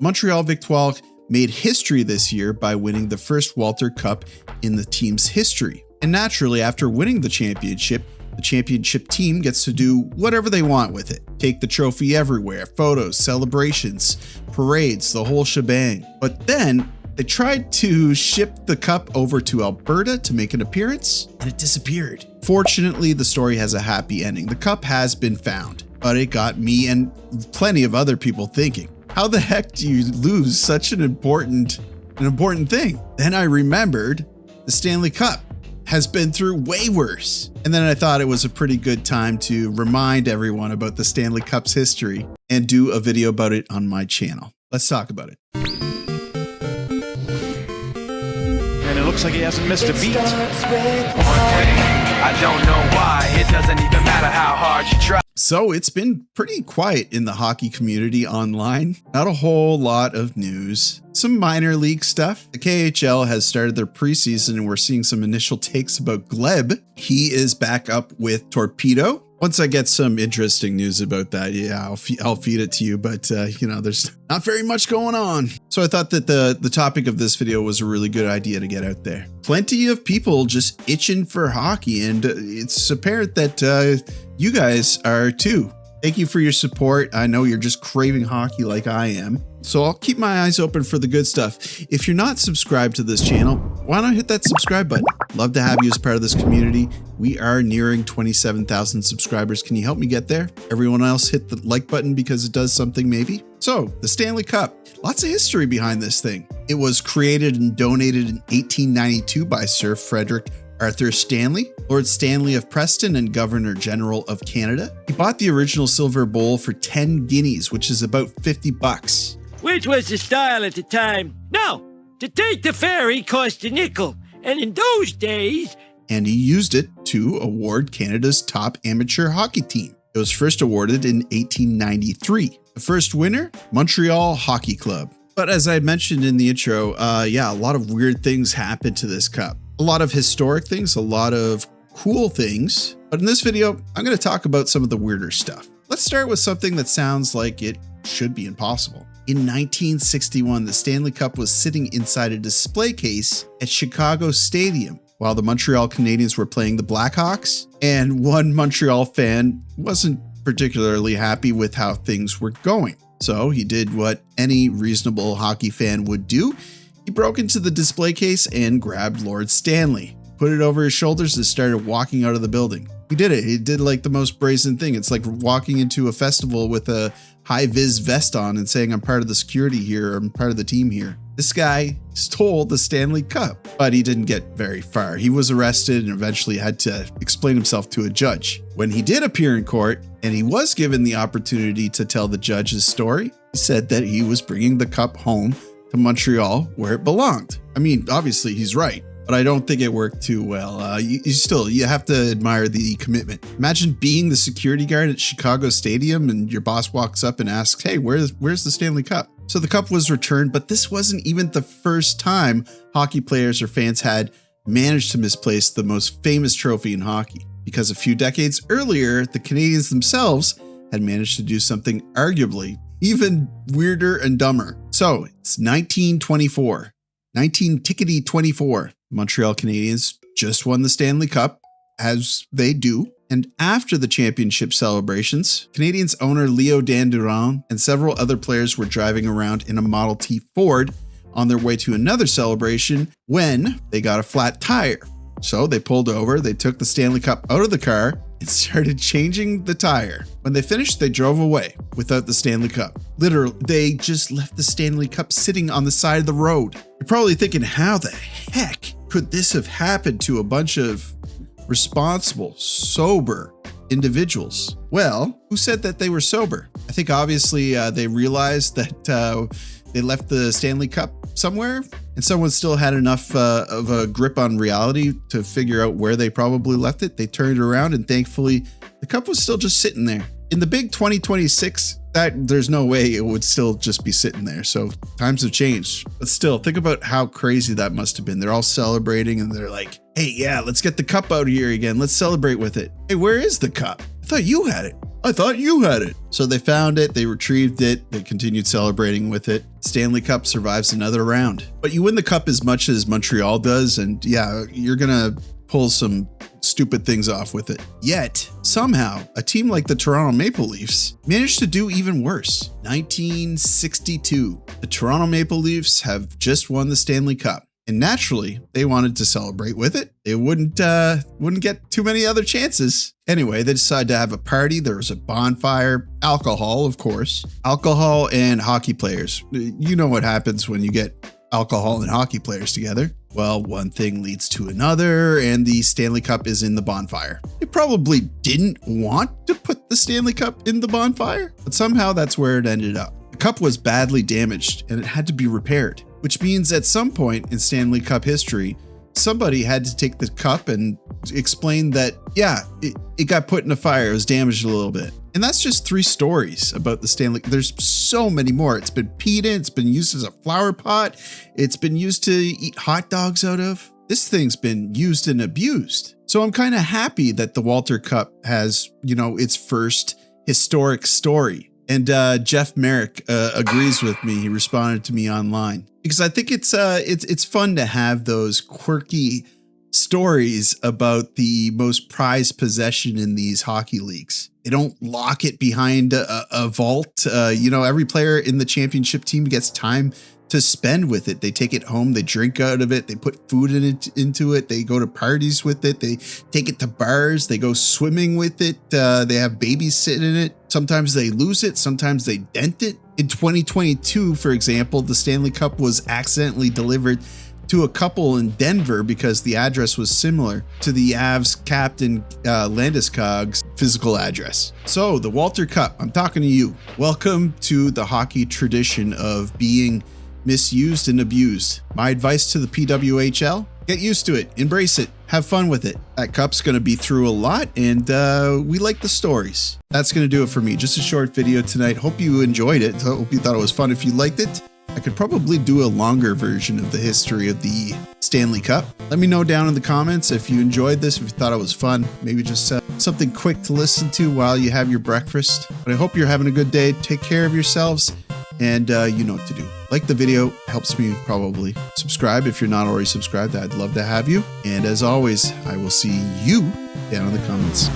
Montreal Victoire made history this year by winning the first Walter Cup in the team's history. And naturally, after winning the championship team gets to do whatever they want with it. Take the trophy everywhere, photos, celebrations, parades, the whole shebang. But then they tried to ship the cup over to Alberta to make an appearance, and it disappeared. Fortunately, the story has a happy ending. The cup has been found, but it got me and plenty of other people thinking, how the heck do you lose such an important thing? Then I remembered the Stanley Cup has been through way worse. And then I thought it was a pretty good time to remind everyone about the Stanley Cup's history and do a video about it on my channel. Let's talk about it. And it looks like he hasn't missed a beat. I don't know why. It doesn't even matter how hard you try. So it's been pretty quiet in the hockey community online. Not a whole lot of news. Some minor league stuff. The KHL has started their preseason and we're seeing some initial takes about Gleb. He is back up with Torpedo. Once I get some interesting news about that, yeah, I'll feed it to you. But, there's not very much going on. So I thought that the topic of this video was a really good idea to get out there. Plenty of people just itching for hockey, and it's apparent that you guys are too. Thank you for your support. I know you're just craving hockey like I am. So I'll keep my eyes open for the good stuff. If you're not subscribed to this channel, why not hit that subscribe button? Love to have you as part of this community. We are nearing 27,000 subscribers. Can you help me get there? Everyone else hit the like button because it does something maybe. So the Stanley Cup, lots of history behind this thing. It was created and donated in 1892 by Sir Frederick Arthur Stanley, Lord Stanley of Preston and Governor General of Canada. He bought the original silver bowl for 10 guineas, which is about 50 bucks. Which was the style at the time. Now, to take the ferry cost a nickel, and in those days... And he used it to award Canada's top amateur hockey team. It was first awarded in 1893. The first winner, Montreal Hockey Club. But as I mentioned in the intro, a lot of weird things happened to this cup. A lot of historic things, a lot of cool things. But in this video, I'm going to talk about some of the weirder stuff. Let's start with something that sounds like it should be impossible. In 1961, the Stanley Cup was sitting inside a display case at Chicago Stadium while the Montreal Canadiens were playing the Blackhawks, and one Montreal fan wasn't particularly happy with how things were going. So he did what any reasonable hockey fan would do. He broke into the display case and grabbed Lord Stanley, put it over his shoulders, and started walking out of the building. He did it. He did like the most brazen thing. It's like walking into a festival with a high-vis vest on and saying, I'm part of the security here, or I'm part of the team here. This guy stole the Stanley Cup, but he didn't get very far. He was arrested and eventually had to explain himself to a judge. When he did appear in court, and he was given the opportunity to tell the judge his story, he said that he was bringing the cup home to Montreal where it belonged. I mean, obviously he's right, but I don't think it worked too well. You have to admire the commitment. Imagine being the security guard at Chicago Stadium and your boss walks up and asks, hey, where's the Stanley Cup? So the cup was returned, but this wasn't even the first time hockey players or fans had managed to misplace the most famous trophy in hockey, because a few decades earlier, the Canadiens themselves had managed to do something arguably even weirder and dumber. So it's 1924, 1924. Montreal Canadiens just won the Stanley Cup, as they do. And after the championship celebrations, Canadiens owner Leo Dandurand and several other players were driving around in a Model T Ford on their way to another celebration when they got a flat tire. So they pulled over, they took the Stanley Cup out of the car and started changing the tire. When they finished, they drove away without the Stanley Cup. Literally, they just left the Stanley Cup sitting on the side of the road. You're probably thinking, how the heck could this have happened to a bunch of responsible, sober individuals? Well, who said that they were sober? I think obviously they realized that they left the Stanley Cup somewhere, and someone still had enough of a grip on reality to figure out where they probably left it. They turned it around, and thankfully the cup was still just sitting there. In the big 2026, there's no way it would still just be sitting there. So times have changed, but still think about how crazy that must have been. They're all celebrating and they're like, hey, yeah, let's get the cup out here again. Let's celebrate with it. Hey, where is the cup? I thought you had it. I thought you had it. So they found it, they retrieved it, they continued celebrating with it. Stanley Cup survives another round. But you win the cup as much as Montreal does, and yeah, you're gonna pull some stupid things off with it. Yet, somehow, a team like the Toronto Maple Leafs managed to do even worse. 1962. The Toronto Maple Leafs have just won the Stanley Cup. And naturally, they wanted to celebrate with it. They wouldn't get too many other chances. Anyway, they decided to have a party. There was a bonfire, alcohol, of course. Alcohol and hockey players. You know what happens when you get alcohol and hockey players together. Well, one thing leads to another, and the Stanley Cup is in the bonfire. They probably didn't want to put the Stanley Cup in the bonfire, but somehow that's where it ended up. The cup was badly damaged, and it had to be repaired. Which means at some point in Stanley Cup history, somebody had to take the cup and explain that, yeah, it got put in a fire, it was damaged a little bit. And that's just 3 stories about the Stanley. There's so many more. It's been peed in, it's been used as a flower pot, it's been used to eat hot dogs out of. This thing's been used and abused. So I'm kind of happy that the Walter Cup has, its first historic story. And Jeff Merrick agrees with me. He responded to me online because I think it's fun to have those quirky stories about the most prized possession in these hockey leagues. They don't lock it behind a vault. Every player in the championship team gets time to spend with it. They take it home, they drink out of it, they put food into it, they go to parties with it, they take it to bars, they go swimming with it, they have babies sitting in it. Sometimes they lose it, sometimes they dent it. In 2022, for example, the Stanley Cup was accidentally delivered to a couple in Denver because the address was similar to the Avs captain Landeskog's physical address. So the Walter Cup, I'm talking to you. Welcome to the hockey tradition of being misused and abused. My advice to the PWHL, get used to it, embrace it, have fun with it. That cup's going to be through a lot, and we like the stories. That's going to do it for me. Just a short video tonight. Hope you enjoyed it. Hope you thought it was fun. If you liked it, I could probably do a longer version of the history of the Stanley Cup. Let me know down in the comments if you enjoyed this, if you thought it was fun. Maybe just something quick to listen to while you have your breakfast. But I hope you're having a good day. Take care of yourselves, and you know what to do. Like the video, helps me probably. Subscribe if you're not already subscribed. I'd love to have you. And as always, I will see you down in the comments.